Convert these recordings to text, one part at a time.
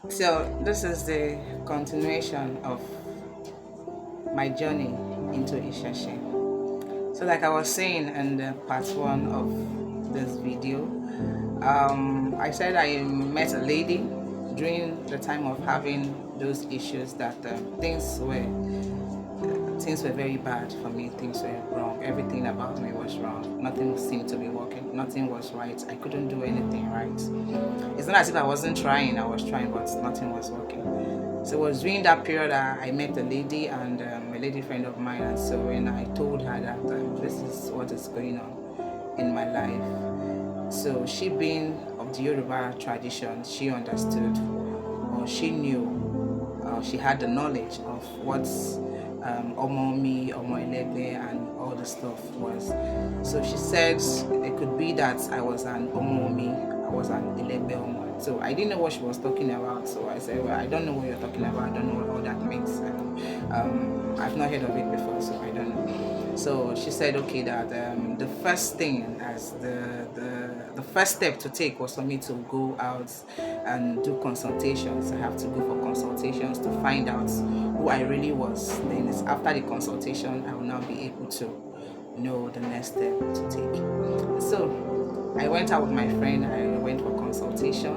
So this is the continuation of my journey into Isese. So like I was saying in the part one of this video, I said I met a lady during the time of having those issues that things were very bad for me. Things were wrong. Everything about me was wrong. Nothing seemed to be working. Nothing was right. I couldn't do anything right. It's not as if I wasn't trying. I was trying, but nothing was working. So it was during that period that I met a lady and a lady friend of mine. And so when I told her that this is what is going on in my life, so she being of the Yoruba tradition, she understood, or she knew, she had the knowledge of what Omomi, Omoelebe, and all the stuff was. So she said it could be that I was an Omomi, I was an Elebe Omo. So I didn't know what she was talking about. So I said, well, I don't know what you're talking about. I don't know what all that means. I've not heard of it before, so I don't know. So she said, okay, that the first thing, as the first step to take was for me to go out and do consultations. I have to go for consultations to find out who I really was. Then it's after the consultation I will now be able to know the next step to take. So I went out with my friend. I went for consultation.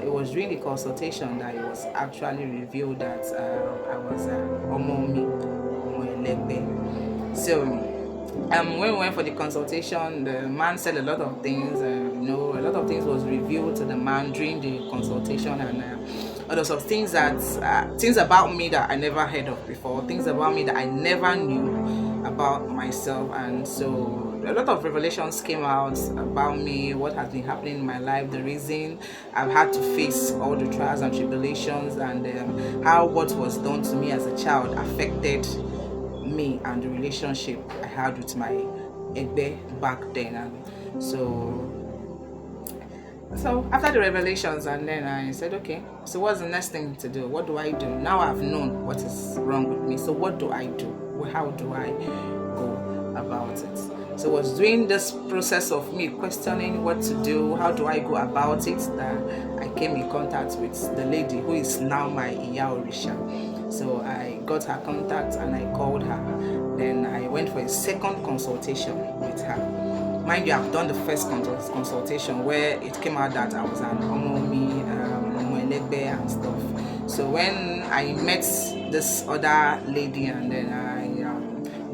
It was during the consultation that it was actually revealed that I was Omomi, Omoelebe. So when we went for the consultation, the man said a lot of things. A lot of things was revealed to the man during the consultation, and a lot of things things about me that I never heard of before, things about me that I never knew about myself. And so a lot of revelations came out about me, what has been happening in my life, the reason I've had to face all the trials and tribulations, and how what was done to me as a child affected me and the relationship I had with my Egbe back then. And so after the revelations, and then I said, okay, so what's the next thing to do? What do I do? Now I've known what is wrong with me. So what do I do? How do I go about it? So it was during this process of me questioning what to do, how do I go about it, that I came in contact with the lady who is now my Iya Orisha. So I got her contact and I called her. Then I went for a second consultation with her. Mind you, I've done the first consultation where it came out that I was an Omomi, Omoelebe and stuff. So when I met this other lady and then I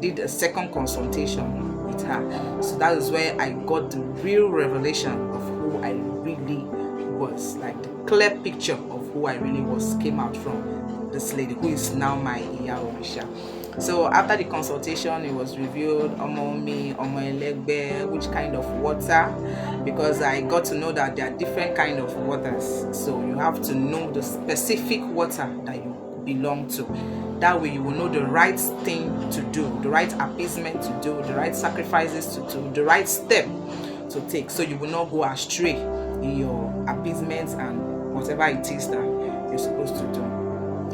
did a second consultation with her, so that is where I got the real revelation of who I really was. Like the clear picture of who I really was came out from this lady who is now my Iya Orisha. So after the consultation, it was revealed Omomi, Omoelegbe, which kind of water, because I got to know that there are different kind of waters. So you have to know the specific water that you belong to. That way you will know the right thing to do, the right appeasement to do, the right sacrifices to do, the right step to take, so you will not go astray in your appeasement and whatever it is that you're supposed to do.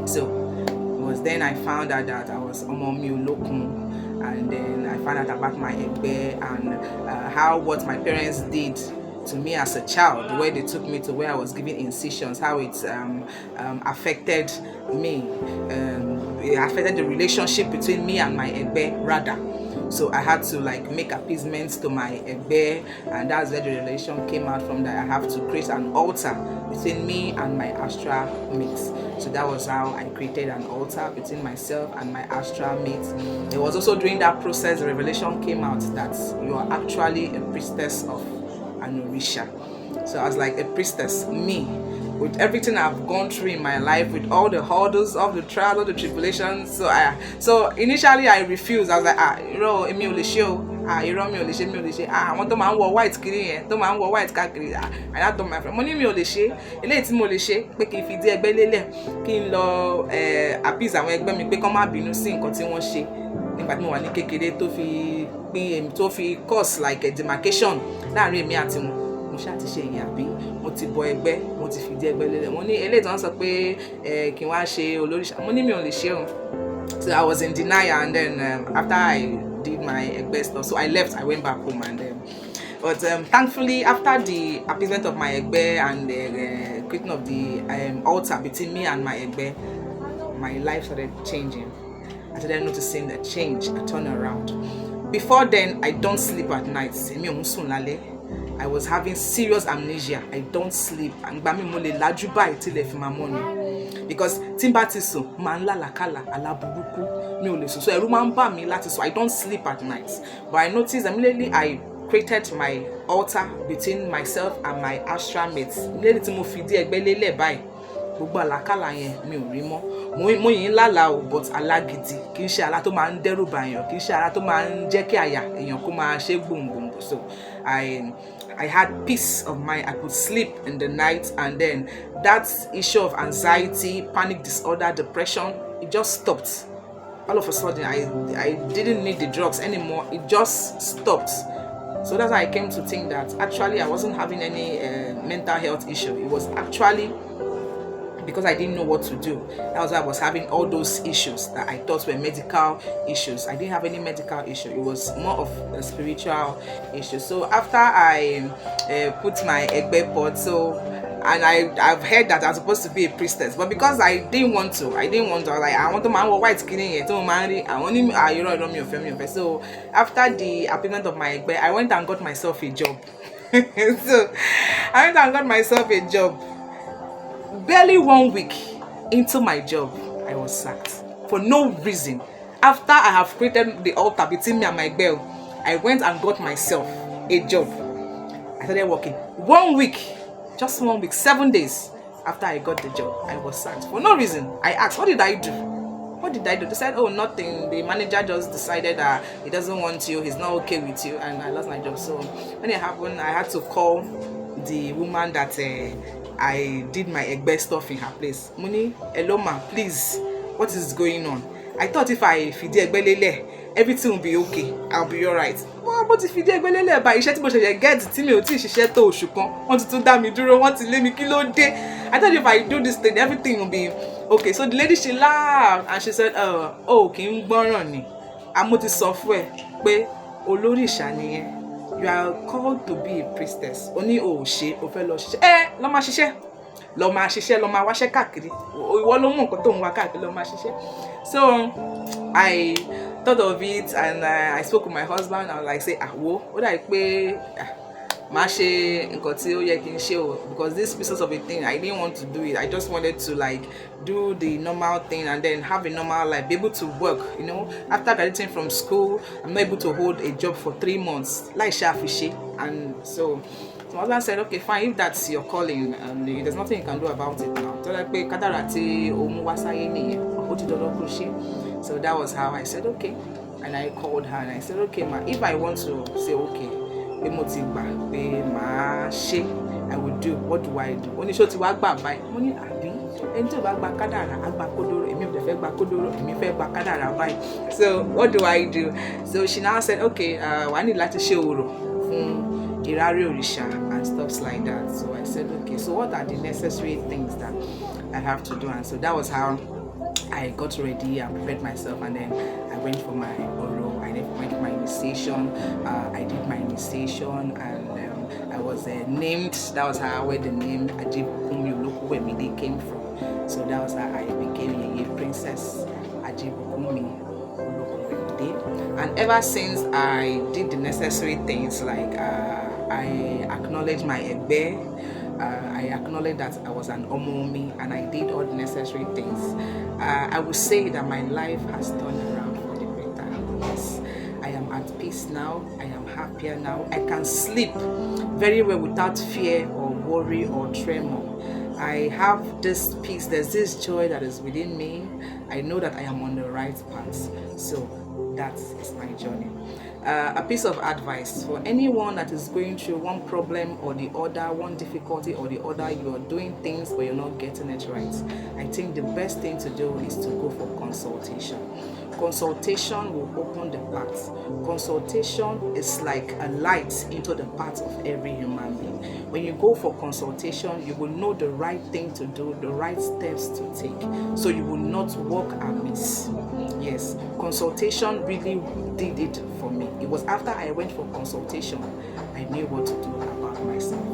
So it was then I found out that I was Omomi Olokun, and then I found out about my Egbe and how what my parents did to me as a child, the way they took me to where I was giving incisions, how it affected me. It affected the relationship between me and my Egbe rather. So I had to like make appeasements to my Egbe, and that's where the relation came out from, that I have to create an altar between me and my astral mates. So that was how I created an altar between myself and my astral mates. It was also during that process the revelation came out that you are actually a priestess of an Orisha. So I was like a priestess, me, with everything I've gone through in my life, with all the hurdles, all the trials, all the tribulations. So initially I refused. I was like, emi ò lè ṣe o, irọ́ mi ò lè ṣe, mi ò lè ṣe, àwọn tó máa ń wọ white kiri yẹn, tó máa ń wọ white káàkiri, and I told my friend, mo ní mi ò lè ṣe, eléyìí tí mo lè ṣe pé kí n fi dí ẹgbẹ́ lélẹ̀, kí n lọ appease àwọn ẹgbẹ́ mi pé kán má bínú sí nǹkan tí wọ́n ṣe nígbà tí mo wà ní kékeré, tó fi cause like a demarcation láàrin èmi àti wọn. Mo ṣáà ti ṣe ìyẹn àbí mo ti bọ ẹgbẹ́, mo ti fìdí ẹgbẹ́ lélẹ̀. Mo ní eléyìí tó ń sọ pé kí n wá ṣe olóríṣà, mo ní mi ò lè ṣe o. So I was in denial, and then after I did my Egbe stuff, so I left, I went back home, and but thankfully after the appeasement of my Egbe and creating of the altar between me and my egbe, my life started changing. I started noticing a change, a turnaround. Before then, I don't sleep at night. I was having serious amnesia. I don't sleep. And bami mo le laju báyìí till if my morning. Because timbati so man la lakala ala buruku mi ò lè sùn. So ẹ̀rù máa ń bà mí láti sùn. I don't sleep at night. But I noticed immediately I created my altar between myself and my astral mates. Immediately tí mo fi dí ẹ̀gbẹ́ lélẹ̀ báyìí. Gbogbo àlákàlà yẹn mi ò rí mọ́. Mo yìn lálàá o, but alágídí kì í ṣe àlá tó máa ń dẹ́rù bà èèyàn, kì í ṣe àlá tó máa ń jẹ́ kí àyà èèyàn kó máa ṣe gbòǹgbòǹgbò. So I had peace of mind. I could sleep in the night, and then that issue of anxiety, panic disorder, depression, it just stopped. All of a sudden, I didn't need the drugs anymore. It just stopped. So that's why I came to think that actually I wasn't having any mental health issue. It was actually because I didn't know what to do. That was why I was having all those issues that I thought were medical issues. I didn't have any medical issue. It was more of a spiritual issue. So after I put my egbe pot, and I've heard that I'm supposed to be a priestess, but because I didn't want to, I was like, I want to man white skin here, to marry. I want him. You know, me your So after the appointment of my egbe, I went and got myself a job. So I went and got myself a job. Barely 1 week into my job, I was sacked for no reason. After I have created the altar between me and my girl, I went and got myself a job. I started working 1 week, just 1 week, 7 days after I got the job, I was sacked for no reason. I asked, what did I do? What did I do? They said, oh, nothing. The manager just decided that he doesn't want you, he's not okay with you, and I lost my job. So when it happened, I had to call the woman that I did my egbe stuff in her place. Muni, hello ma, please, what is going on? I thought if I feed egbe lele, everything will be okay. I'll be alright. But if you feed egbe lele, but iṣẹ́ tí mo ṣe get tí mi ò tí ṣiṣẹ́ tó oṣù kan, wọ́n ti tún dá mi dúró, wọ́n ti lé mi kí ló dé. I thought if I do this thing, everything will be okay. So the lady, she laughed and she said, oh, kì í gbọ́ràn ni. Àmọ́ ti sọ fún ẹ pé olóríṣà nìyẹn. You are called to be a priestess. Oni o ṣe o fẹ́ lọ ṣiṣẹ́. Lọ máa ṣiṣẹ́. Lọ máa ṣiṣẹ́, lọ máa wáṣẹ́ káàkiri. Ìwọ ló mọ̀ nǹkan tó ń wá káàkiri, lọ máa ṣiṣẹ́. So I thought of it, and I spoke with my husband. I was like, say, wo, ó dà pé máa ṣe nǹkan tí ó yẹ kí n ṣe o, because this piece of a thing, I didn't want to do it. I just wanted to like do the normal thing and then have a normal life, be able to work. You know, after graduating from school, I'm not able to hold a job for 3 months, like Shafishi. And so my husband said, okay, fine, if that's your calling, and there's nothing you can do about it now. So that was how I said, okay. And I called her and I said, okay, ma, if I want to say, okay, I will do. What do I do? Only show to work back by money. So what do I do? So she now said, okay, I need like to show and stuff like that. So I said, okay, so what are the necessary things that I have to do? And so that was how I got ready and prepared myself, and then I went for my oral. I went for my initiation. I did my initiation, and I was named. That was how where the name Olokun where me they came from. So that was how I became a princess Olokun. And ever since I did the necessary things, like I acknowledged my egbe, I acknowledged that I was an omomi, and I did all the necessary things. I would say that my life has turned around for the better. Yes, I am at peace now. I am happier now. I can sleep very well without fear or worry or tremor. I have this peace. There's this joy that is within me. I know that I am on the right path. So that is my journey. A piece of advice for anyone that is going through one problem or the other, one difficulty or the other, you are doing things but you're not getting it right. I think the best thing to do is to go for consultation. Consultation will open the path. Consultation is like a light into the path of every human being. When you go for consultation, you will know the right thing to do, the right steps to take, so you will not walk amiss. Yes, consultation really did it for me. It was after I went for consultation I knew what to do about myself.